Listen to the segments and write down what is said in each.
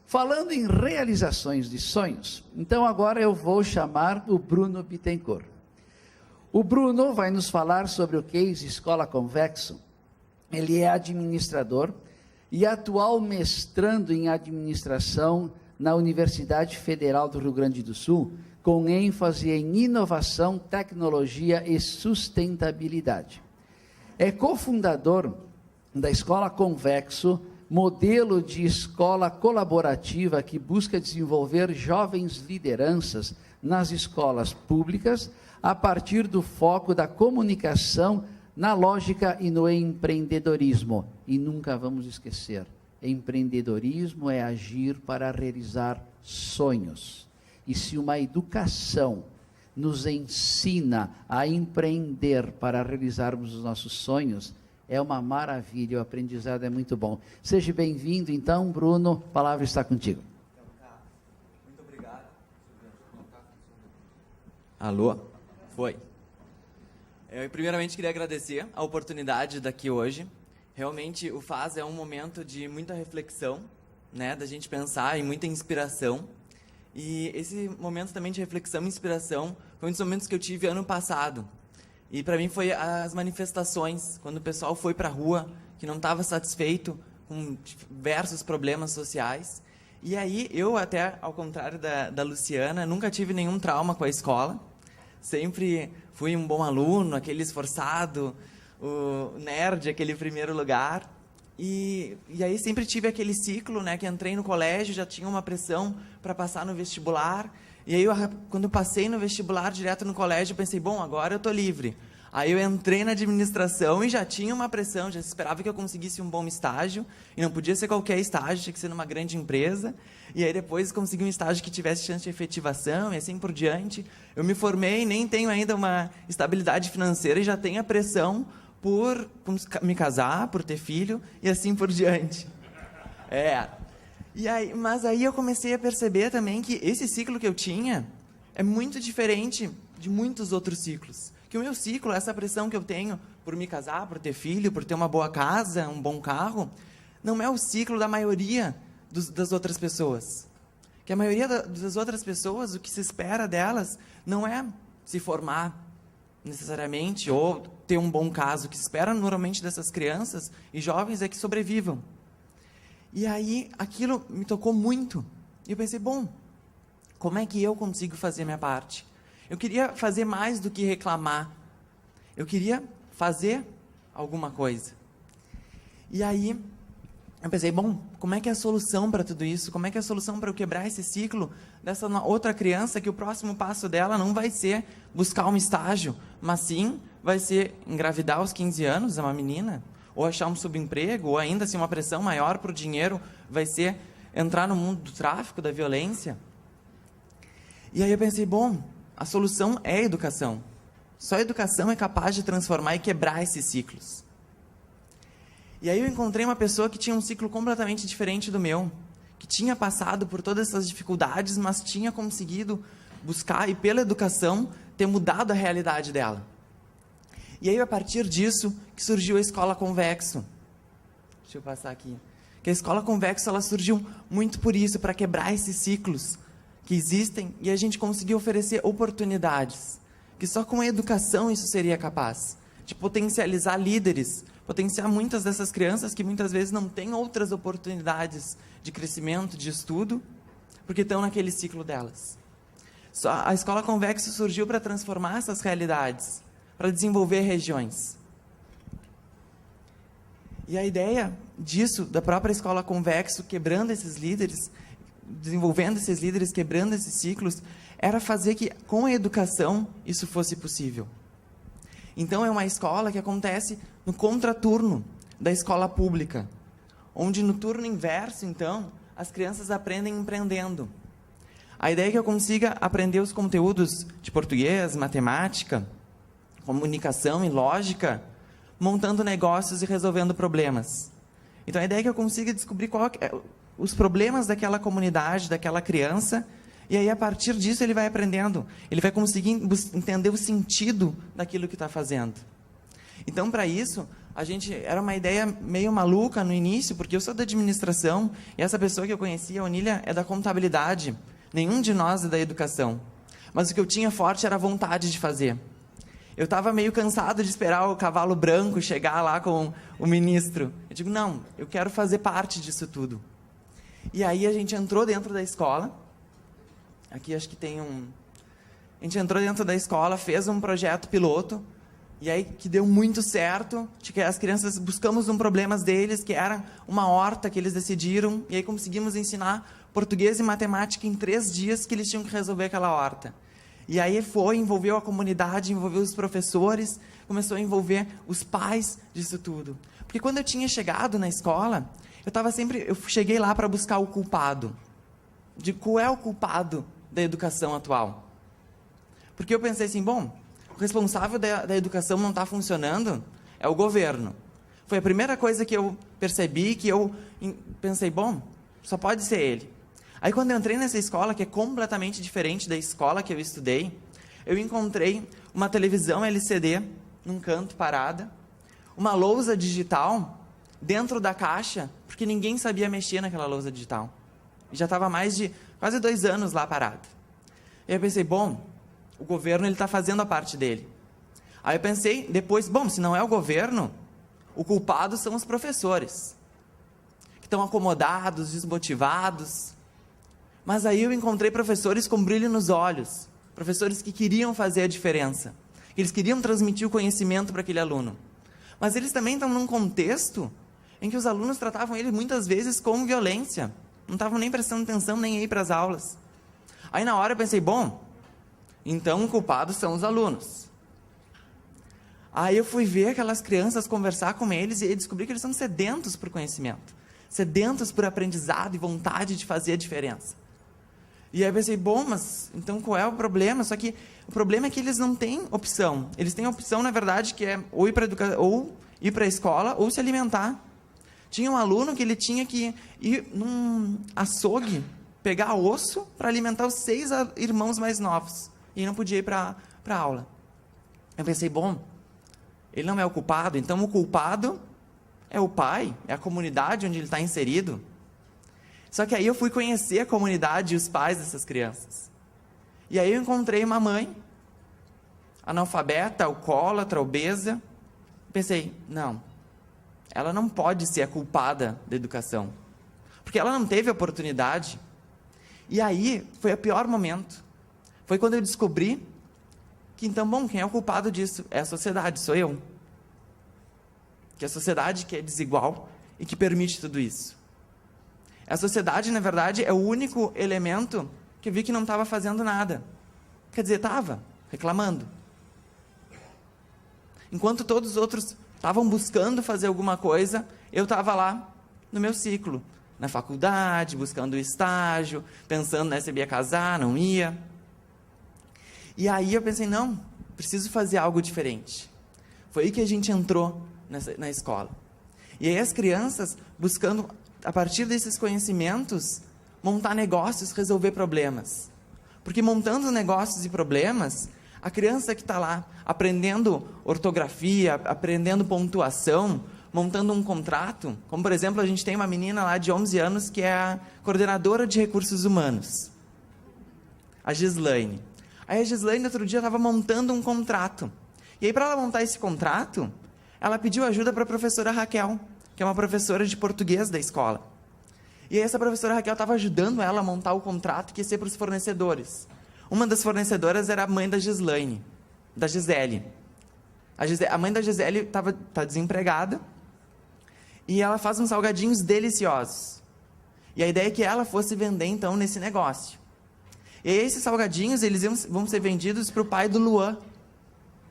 Falando em realizações de sonhos, então agora eu vou chamar o Bruno Bittencourt. O Bruno vai nos falar sobre o case Escola Convexo. Ele é administrador e atual mestrando em administração na Universidade Federal do Rio Grande do Sul, com ênfase em inovação, tecnologia e sustentabilidade. É cofundador da Escola Convexo, modelo de escola colaborativa que busca desenvolver jovens lideranças nas escolas públicas a partir do foco da comunicação na lógica e no empreendedorismo. E nunca vamos esquecer, empreendedorismo é agir para realizar sonhos. E se uma educação nos ensina a empreender para realizarmos os nossos sonhos, é uma maravilha, o aprendizado é muito bom. Seja bem-vindo, então, Bruno, a palavra está contigo. Muito obrigado. Alô? Foi. Eu primeiramente queria agradecer a oportunidade de estar aqui hoje. Realmente o FAS é um momento de muita reflexão, né, da gente pensar e muita inspiração. E esse momento também de reflexão e inspiração foi um dos momentos que eu tive ano passado. E para mim foi as manifestações, quando o pessoal foi para a rua, que não estava satisfeito com diversos problemas sociais. E aí eu, até ao contrário da Luciana, nunca tive nenhum trauma com a escola. Sempre fui um bom aluno, aquele esforçado, o nerd, aquele primeiro lugar. E aí sempre tive aquele ciclo, né, que entrei no colégio, já tinha uma pressão para passar no vestibular. E aí, quando eu passei no vestibular, direto no colégio, eu pensei, bom, agora eu estou livre. Aí eu entrei na administração e já tinha uma pressão, já se esperava que eu conseguisse um bom estágio, e não podia ser qualquer estágio, tinha que ser numa grande empresa. E aí depois consegui um estágio que tivesse chance de efetivação, e assim por diante. Eu me formei, nem tenho ainda uma estabilidade financeira, e já tenho a pressão por me casar, por ter filho, e assim por diante. Mas aí eu comecei a perceber também que esse ciclo que eu tinha é muito diferente de muitos outros ciclos. Que o meu ciclo, essa pressão que eu tenho por me casar, por ter filho, por ter uma boa casa, um bom carro, não é o ciclo da maioria das outras pessoas. Que a maioria das outras pessoas, o que se espera delas não é se formar necessariamente ou ter um bom caso. O que se espera normalmente dessas crianças e jovens é que sobrevivam. E aí, aquilo me tocou muito. E eu pensei, bom, como é que eu consigo fazer a minha parte? Eu queria fazer mais do que reclamar. Eu queria fazer alguma coisa. E aí, eu pensei, bom, como é que é a solução para tudo isso? Como é que é a solução para eu quebrar esse ciclo dessa outra criança que o próximo passo dela não vai ser buscar um estágio, mas sim vai ser engravidar aos 15 anos, é uma menina, ou achar um subemprego, ou ainda assim uma pressão maior para o dinheiro, vai ser entrar no mundo do tráfico, da violência. E aí eu pensei, bom, a solução é a educação. Só a educação é capaz de transformar e quebrar esses ciclos. E aí eu encontrei uma pessoa que tinha um ciclo completamente diferente do meu, que tinha passado por todas essas dificuldades, mas tinha conseguido buscar e pela educação ter mudado a realidade dela. E aí, a partir disso, que surgiu a Escola Convexo. Deixa eu passar aqui. Que a Escola Convexo, ela surgiu muito por isso, para quebrar esses ciclos que existem, e a gente conseguiu oferecer oportunidades, que só com a educação isso seria capaz, de potencializar líderes, potenciar muitas dessas crianças que muitas vezes não têm outras oportunidades de crescimento, de estudo, porque estão naquele ciclo delas. Só a Escola Convexo surgiu para transformar essas realidades, para desenvolver regiões. E a ideia disso, da própria Escola Convexo, quebrando esses líderes, desenvolvendo esses líderes, quebrando esses ciclos, era fazer que, com a educação, isso fosse possível. Então, é uma escola que acontece no contraturno da escola pública, onde no turno inverso, então, as crianças aprendem empreendendo. A ideia é que eu consiga aprender os conteúdos de português, matemática, comunicação e lógica, montando negócios e resolvendo problemas. Então, a ideia é que eu consiga descobrir os problemas daquela comunidade, daquela criança, e aí, a partir disso, ele vai aprendendo. Ele vai conseguir entender o sentido daquilo que está fazendo. Então, para isso, era uma ideia meio maluca no início, porque eu sou da administração, e essa pessoa que eu conhecia, a Onília, é da contabilidade. Nenhum de nós é da educação. Mas o que eu tinha forte era a vontade de fazer. Eu estava meio cansado de esperar o cavalo branco chegar lá com o ministro. Eu digo, não, eu quero fazer parte disso tudo. E aí a gente entrou dentro da escola. Aqui acho que tem A gente entrou dentro da escola, fez um projeto piloto, e aí que deu muito certo, de que as crianças buscamos um problema deles, que era uma horta que eles decidiram, e aí conseguimos ensinar português e matemática em 3 dias que eles tinham que resolver aquela horta. E aí envolveu a comunidade, envolveu os professores, começou a envolver os pais disso tudo. Porque quando eu tinha chegado na escola, eu cheguei lá para buscar o culpado. De qual é o culpado da educação atual? Porque eu pensei assim, bom, o responsável da educação não está funcionando é o governo. Foi a primeira coisa que eu percebi, que eu pensei, bom, só pode ser ele. Aí quando eu entrei nessa escola, que é completamente diferente da escola que eu estudei, eu encontrei uma televisão LCD num canto parada, uma lousa digital dentro da caixa, porque ninguém sabia mexer naquela lousa digital. E já estava mais de quase 2 anos lá parada. E aí eu pensei, bom, o governo está fazendo a parte dele. Aí eu pensei, depois, bom, se não é o governo, o culpado são os professores, que estão acomodados, desmotivados. Mas aí eu encontrei professores com brilho nos olhos, professores que queriam fazer a diferença, que eles queriam transmitir o conhecimento para aquele aluno. Mas eles também estão num contexto em que os alunos tratavam ele muitas vezes com violência, não estavam nem prestando atenção, nem aí para as aulas. Aí na hora eu pensei, bom, então o culpado são os alunos. Aí eu fui ver aquelas crianças, conversar com eles e descobri que eles são sedentos por conhecimento, sedentos por aprendizado e vontade de fazer a diferença. E aí eu pensei, bom, mas então qual é o problema? Só que o problema é que eles não têm opção. Eles têm opção, na verdade, que é ou ir para a escola ou se alimentar. Tinha um aluno que ele tinha que ir num açougue, pegar osso para alimentar os 6 irmãos mais novos. E não podia ir para a aula. Eu pensei, bom, ele não é o culpado, então o culpado é o pai, é a comunidade onde ele está inserido. Só que aí eu fui conhecer a comunidade e os pais dessas crianças. E aí eu encontrei uma mãe, analfabeta, alcoólatra, obesa. Pensei, não, ela não pode ser a culpada da educação, porque ela não teve oportunidade. E aí foi o pior momento. Foi quando eu descobri que, então, bom, quem é o culpado disso? É a sociedade, sou eu. Que é a sociedade que é desigual e que permite tudo isso. A sociedade, na verdade, é o único elemento que eu vi que não estava fazendo nada. Quer dizer, estava reclamando. Enquanto todos os outros estavam buscando fazer alguma coisa, eu estava lá no meu ciclo, na faculdade, buscando estágio, pensando, né, se eu ia casar, não ia. E aí eu pensei, não, preciso fazer algo diferente. Foi aí que a gente entrou na escola. E aí as crianças buscando, a partir desses conhecimentos, montar negócios, resolver problemas. Porque montando negócios e problemas, a criança que está lá aprendendo ortografia, aprendendo pontuação, montando um contrato, como por exemplo, a gente tem uma menina lá de 11 anos que é a coordenadora de recursos humanos, a Gislaine. Aí a Gislaine, outro dia, estava montando um contrato. E aí, para ela montar esse contrato, ela pediu ajuda para a professora Raquel, que é uma professora de português da escola. E aí essa professora Raquel estava ajudando ela a montar o contrato que ia ser para os fornecedores. Uma das fornecedoras era a mãe da Gislaine, da Gisele. A mãe da Gisele tá desempregada e ela faz uns salgadinhos deliciosos. E a ideia é que ela fosse vender, então, nesse negócio. E aí, esses salgadinhos, eles vão ser vendidos para o pai do Luan,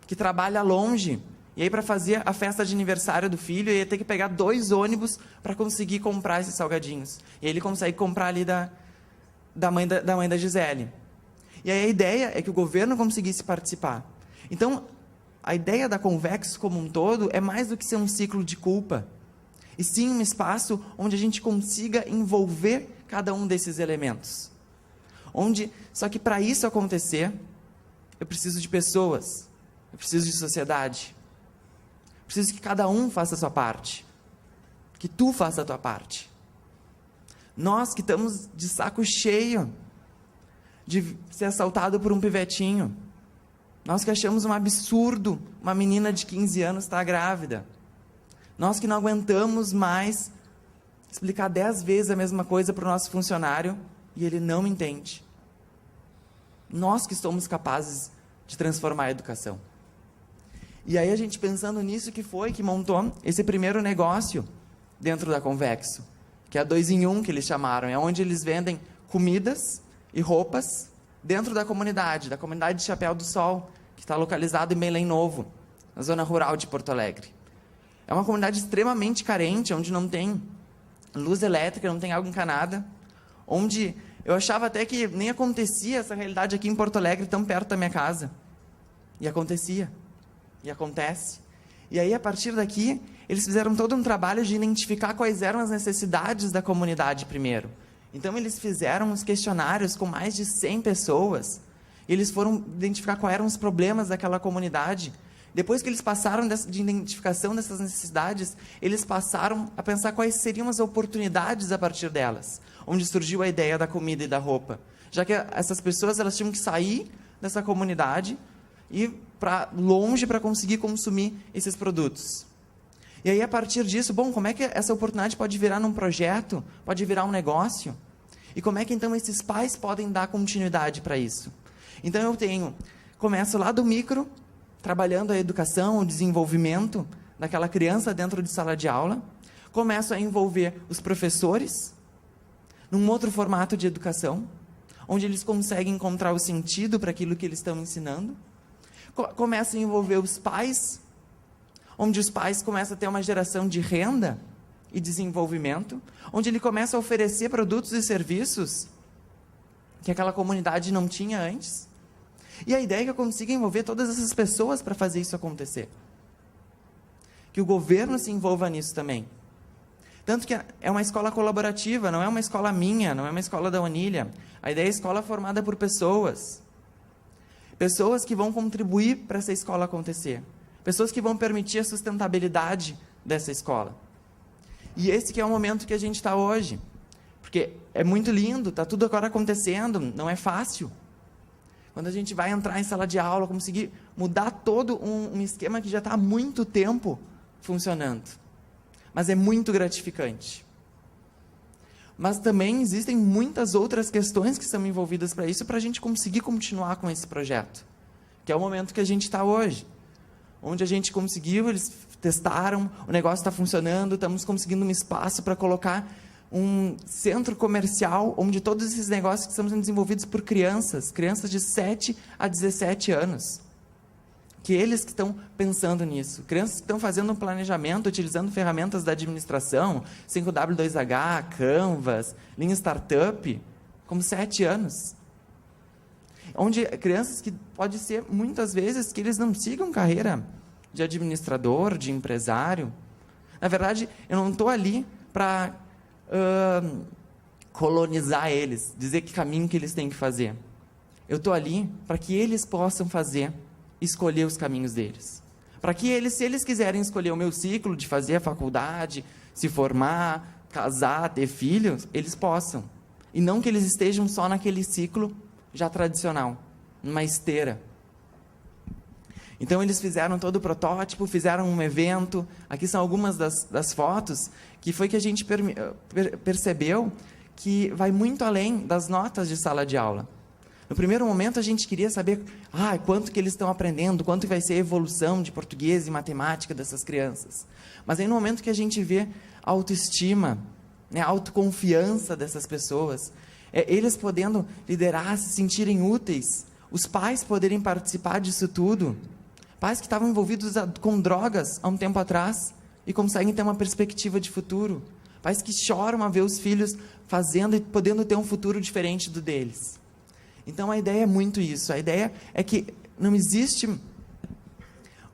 que trabalha longe. E aí, para fazer a festa de aniversário do filho, ele ia ter que pegar 2 ônibus para conseguir comprar esses salgadinhos. E aí ele consegue comprar ali da mãe da Gisele. E aí a ideia é que o governo conseguisse participar. Então, a ideia da Convexo como um todo é mais do que ser um ciclo de culpa, e sim um espaço onde a gente consiga envolver cada um desses elementos. Só que para isso acontecer, eu preciso de pessoas, eu preciso de sociedade. Preciso que cada um faça a sua parte. Que tu faça a tua parte. Nós que estamos de saco cheio de ser assaltado por um pivetinho. Nós que achamos um absurdo uma menina de 15 anos estar grávida. Nós que não aguentamos mais explicar 10 vezes a mesma coisa para o nosso funcionário e ele não entende. Nós que somos capazes de transformar a educação. E aí a gente pensando nisso que montou esse primeiro negócio dentro da Convexo, que é a 2 em 1 que eles chamaram, é onde eles vendem comidas e roupas dentro da comunidade de Chapéu do Sol, que está localizado em Belém Novo, na zona rural de Porto Alegre. É uma comunidade extremamente carente, onde não tem luz elétrica, não tem água encanada, onde eu achava até que nem acontecia essa realidade aqui em Porto Alegre, tão perto da minha casa. E acontecia. E acontece. E aí, a partir daqui, eles fizeram todo um trabalho de identificar quais eram as necessidades da comunidade primeiro. Então, eles fizeram uns questionários com mais de 100 pessoas. E eles foram identificar quais eram os problemas daquela comunidade. Depois que eles passaram de identificação dessas necessidades, eles passaram a pensar quais seriam as oportunidades a partir delas. Onde surgiu a ideia da comida e da roupa. Já que essas pessoas elas tinham que sair dessa comunidade e para longe para conseguir consumir esses produtos. E aí, a partir disso, como é que essa oportunidade pode virar num projeto, pode virar um negócio? E como é que, então, esses pais podem dar continuidade para isso? Então, começo lá do micro, trabalhando a educação, o desenvolvimento daquela criança dentro de sala de aula, começo a envolver os professores, num outro formato de educação, onde eles conseguem encontrar o sentido para aquilo que eles estão ensinando, começa a envolver os pais, onde os pais começam a ter uma geração de renda e desenvolvimento, onde ele começa a oferecer produtos e serviços que aquela comunidade não tinha antes. E a ideia é que eu consiga envolver todas essas pessoas para fazer isso acontecer. Que o governo se envolva nisso também. Tanto que é uma escola colaborativa, não é uma escola minha, não é uma escola da Onília. A ideia é a escola formada por pessoas. Pessoas que vão contribuir para essa escola acontecer. Pessoas que vão permitir a sustentabilidade dessa escola. E esse que é o momento que a gente está hoje. Porque é muito lindo, está tudo agora acontecendo, não é fácil. Quando a gente vai entrar em sala de aula, conseguir mudar todo um esquema que já está há muito tempo funcionando. Mas é muito gratificante. Mas também existem muitas outras questões que são envolvidas para isso, para a gente conseguir continuar com esse projeto. Que é o momento que a gente está hoje. Onde a gente conseguiu, eles testaram, o negócio está funcionando, estamos conseguindo um espaço para colocar um centro comercial, onde todos esses negócios estão sendo desenvolvidos por crianças de 7 a 17 anos. Que eles que estão pensando nisso. Crianças que estão fazendo um planejamento, utilizando ferramentas da administração, 5W2H, Canvas, Lean Startup, como 7 anos. Onde crianças que pode ser, muitas vezes, que eles não sigam carreira de administrador, de empresário. Na verdade, eu não estou ali para colonizar eles, dizer que caminho que eles têm que fazer. Eu estou ali para que eles possam escolher os caminhos deles. Para que eles, se eles quiserem escolher o meu ciclo de fazer a faculdade, se formar, casar, ter filhos, eles possam. E não que eles estejam só naquele ciclo já tradicional, numa esteira. Então eles fizeram todo o protótipo, fizeram um evento. Aqui são algumas das fotos, que foi que a gente percebeu que vai muito além das notas de sala de aula. No primeiro momento a gente queria saber quanto que eles estão aprendendo, quanto vai ser a evolução de português e matemática dessas crianças. Mas aí no momento que a gente vê a autoestima, a autoconfiança dessas pessoas, eles podendo liderar, se sentirem úteis, os pais poderem participar disso tudo, pais que estavam envolvidos com drogas há um tempo atrás e conseguem ter uma perspectiva de futuro, pais que choram a ver os filhos fazendo e podendo ter um futuro diferente do deles. Então a ideia é muito isso, a ideia é que não existe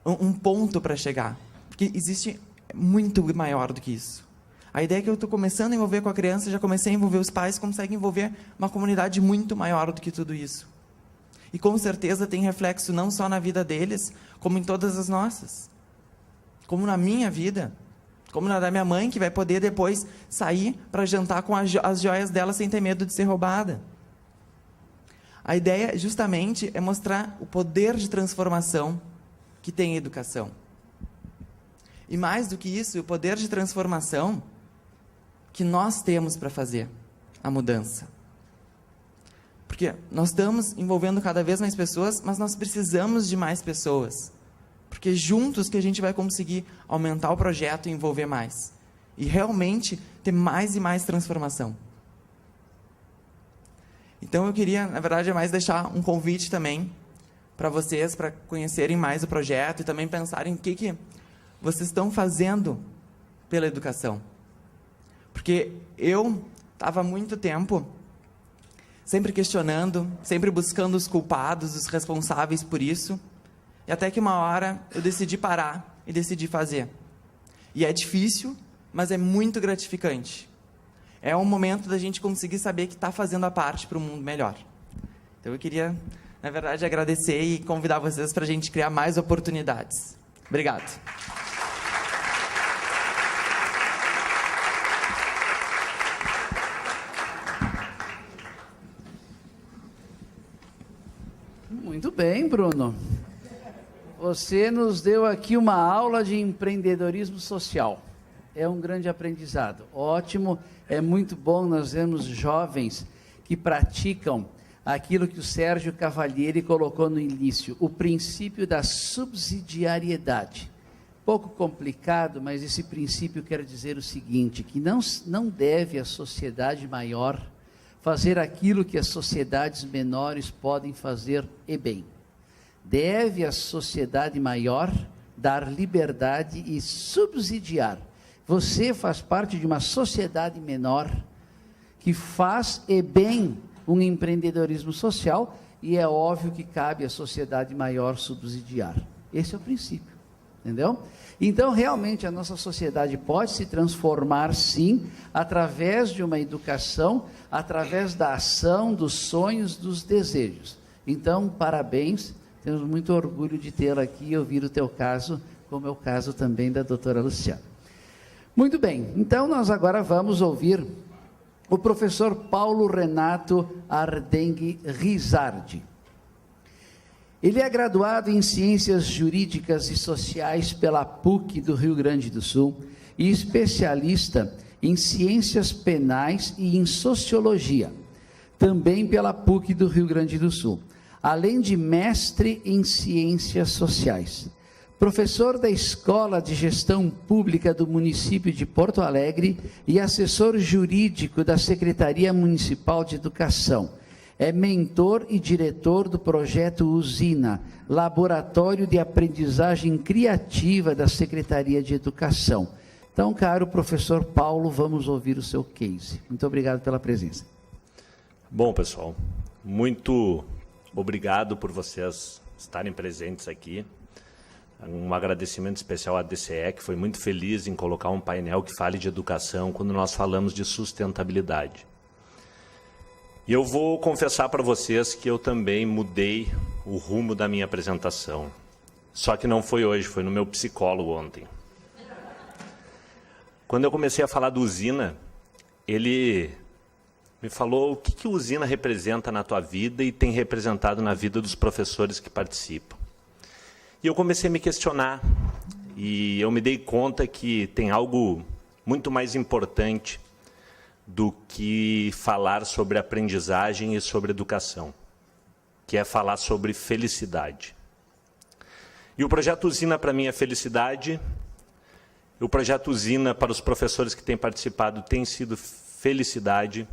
um ponto para chegar, porque existe muito maior do que isso. A ideia é que eu estou começando a envolver com a criança, já comecei a envolver os pais, consegue envolver uma comunidade muito maior do que tudo isso. E com certeza tem reflexo não só na vida deles, como em todas as nossas. como na minha vida, como na da minha mãe, que vai poder depois sair para jantar com as joias dela sem ter medo de ser roubada. A ideia, justamente, é mostrar o poder de transformação que tem a educação. E mais do que isso, o poder de transformação que nós temos para fazer a mudança. Porque nós estamos envolvendo cada vez mais pessoas, mas nós precisamos de mais pessoas. Porque juntos que a gente vai conseguir aumentar o projeto e envolver mais. E realmente ter mais e mais transformação. Então eu queria, na verdade, mais deixar um convite também para vocês, para conhecerem mais o projeto e também pensarem o que vocês estão fazendo pela educação. Porque eu estava há muito tempo sempre questionando, sempre buscando os culpados, os responsáveis por isso, e até que uma hora eu decidi parar e decidi fazer. E é difícil, mas é muito gratificante. É um momento da gente conseguir saber que está fazendo a parte para um mundo melhor. Então eu queria, na verdade, agradecer e convidar vocês para a gente criar mais oportunidades. Obrigado. Muito bem, Bruno. Você nos deu aqui uma aula de empreendedorismo social. É um grande aprendizado. Ótimo, é muito bom nós vermos jovens que praticam aquilo que o Sérgio Cavalieri colocou no início, o princípio da subsidiariedade. Pouco complicado, mas esse princípio quer dizer o seguinte, que não deve a sociedade maior fazer aquilo que as sociedades menores podem fazer e bem. Deve a sociedade maior dar liberdade e subsidiar. Você faz parte de uma sociedade menor que faz e bem um empreendedorismo social e é óbvio que cabe à sociedade maior subsidiar. Esse é o princípio, entendeu? Então, realmente, a nossa sociedade pode se transformar, sim, através de uma educação, através da ação, dos sonhos, dos desejos. Então, parabéns, temos muito orgulho de tê-la aqui e ouvir o teu caso, como é o caso também da doutora Luciana. Muito bem, então nós agora vamos ouvir o professor Paulo Renato Ardengue Rizardi. Ele é graduado em Ciências Jurídicas e Sociais pela PUC do Rio Grande do Sul e especialista em Ciências Penais e em Sociologia, também pela PUC do Rio Grande do Sul, além de mestre em Ciências Sociais. Professor da Escola de Gestão Pública do município de Porto Alegre e assessor jurídico da Secretaria Municipal de Educação. É mentor e diretor do projeto Usina, Laboratório de Aprendizagem Criativa da Secretaria de Educação. Então, caro professor Paulo, vamos ouvir o seu case. Muito obrigado pela presença. Bom, pessoal, muito obrigado por vocês estarem presentes aqui. Um agradecimento especial à DCE, que foi muito feliz em colocar um painel que fale de educação quando nós falamos de sustentabilidade. E eu vou confessar para vocês que eu também mudei o rumo da minha apresentação. Só que não foi hoje, foi no meu psicólogo ontem. Quando eu comecei a falar do Usina, ele me falou o que o Usina representa na tua vida e tem representado na vida dos professores que participam. E eu comecei a me questionar e eu me dei conta que tem algo muito mais importante do que falar sobre aprendizagem e sobre educação, que é falar sobre felicidade. E o projeto Usina para mim é felicidade, o projeto Usina para os professores que têm participado tem sido felicidade,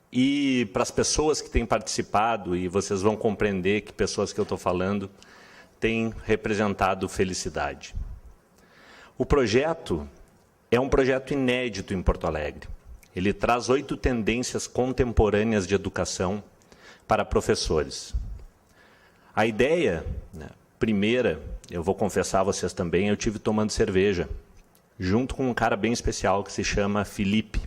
e para as pessoas que têm participado, e vocês vão compreender que pessoas que eu estou falando, têm representado felicidade. O projeto é um projeto inédito em Porto Alegre. Ele traz 8 tendências contemporâneas de educação para professores. A ideia, primeira, eu vou confessar a vocês também, eu tive tomando cerveja, junto com um cara bem especial que se chama Felipe,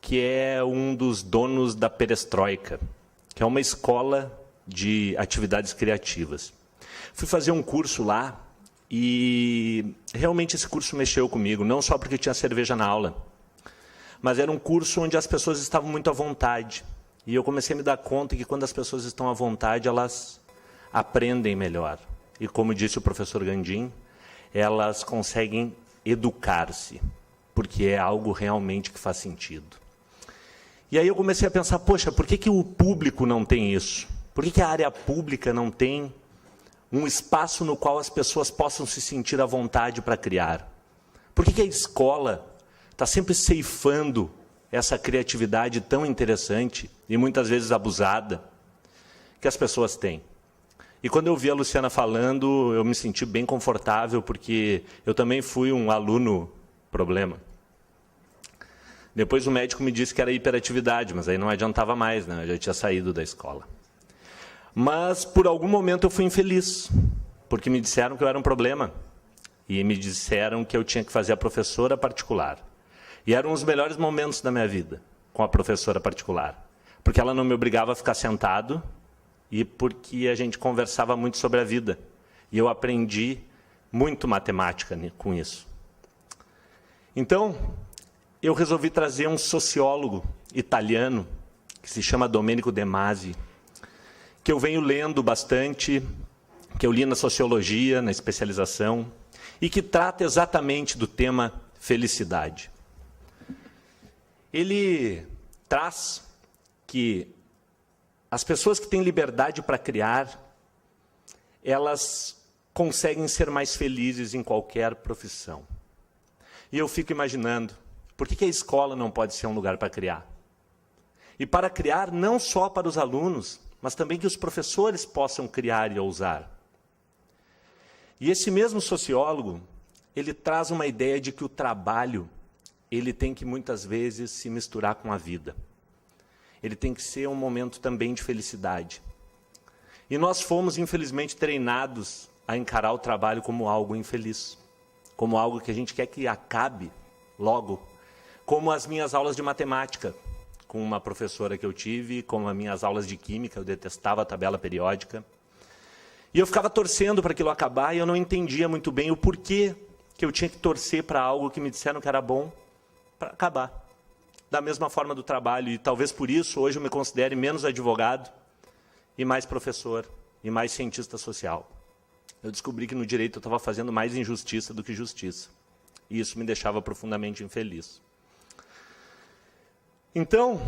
que é um dos donos da Perestroika, que é uma escola de atividades criativas. Fui fazer um curso lá E realmente esse curso mexeu comigo, não só porque tinha cerveja na aula, mas era um curso onde as pessoas estavam muito à vontade. E eu comecei a me dar conta que quando as pessoas estão à vontade, elas aprendem melhor. E como disse o professor Gandim, elas conseguem educar-se, porque é algo realmente que faz sentido. E aí eu comecei a pensar, poxa, por que o público não tem isso? Por que a área pública não tem um espaço no qual as pessoas possam se sentir à vontade para criar? Por que a escola está sempre ceifando essa criatividade tão interessante e muitas vezes abusada que as pessoas têm? E quando eu vi a Luciana falando, eu me senti bem confortável, porque eu também fui um aluno problema. Depois o médico me disse que era hiperatividade, mas aí não adiantava mais, né? Eu já tinha saído da escola. Mas, por algum momento, eu fui infeliz, porque me disseram que eu era um problema. E me disseram que eu tinha que fazer a professora particular. E eram os melhores momentos da minha vida, com a professora particular. Porque ela não me obrigava a ficar sentado e porque a gente conversava muito sobre a vida. E eu aprendi muito matemática com isso. Então, eu resolvi trazer um sociólogo italiano, que se chama Domenico De Masi, que eu venho lendo bastante, que eu li na sociologia, na especialização, e que trata exatamente do tema felicidade. Ele traz que as pessoas que têm liberdade para criar, elas conseguem ser mais felizes em qualquer profissão. E eu fico imaginando, por que a escola não pode ser um lugar para criar? E para criar não só para os alunos, mas também que os professores possam criar e ousar. E esse mesmo sociólogo, ele traz uma ideia de que o trabalho, ele tem que muitas vezes se misturar com a vida. Ele tem que ser um momento também de felicidade. E nós fomos, infelizmente, treinados a encarar o trabalho como algo infeliz, como algo que a gente quer que acabe logo, como as minhas aulas de matemática, com uma professora que eu tive, como as minhas aulas de química, eu detestava a tabela periódica. E eu ficava torcendo para aquilo acabar e eu não entendia muito bem o porquê que eu tinha que torcer para algo que me disseram que era bom para acabar. Da mesma forma do trabalho, e talvez por isso hoje eu me considere menos advogado e mais professor e mais cientista social. Eu descobri que no direito eu estava fazendo mais injustiça do que justiça. E isso me deixava profundamente infeliz. Então,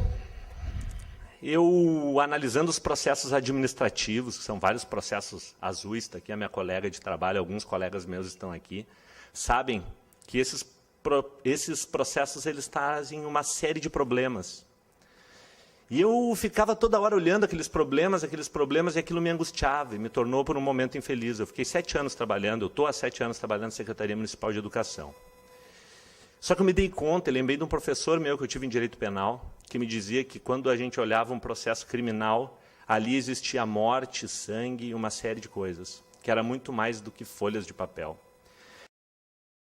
eu analisando os processos administrativos, que são vários processos azuis, está aqui a minha colega de trabalho, alguns colegas meus estão aqui, sabem que esses processos eles trazem uma série de problemas. E eu ficava toda hora olhando aqueles problemas, e aquilo me angustiava e me tornou por um momento infeliz. Eu fiquei 7 anos trabalhando, eu estou há 7 anos trabalhando na Secretaria Municipal de Educação. Só que eu me dei conta, eu lembrei de um professor meu que eu tive em Direito Penal, que me dizia que quando a gente olhava um processo criminal, ali existia morte, sangue e uma série de coisas, que era muito mais do que folhas de papel.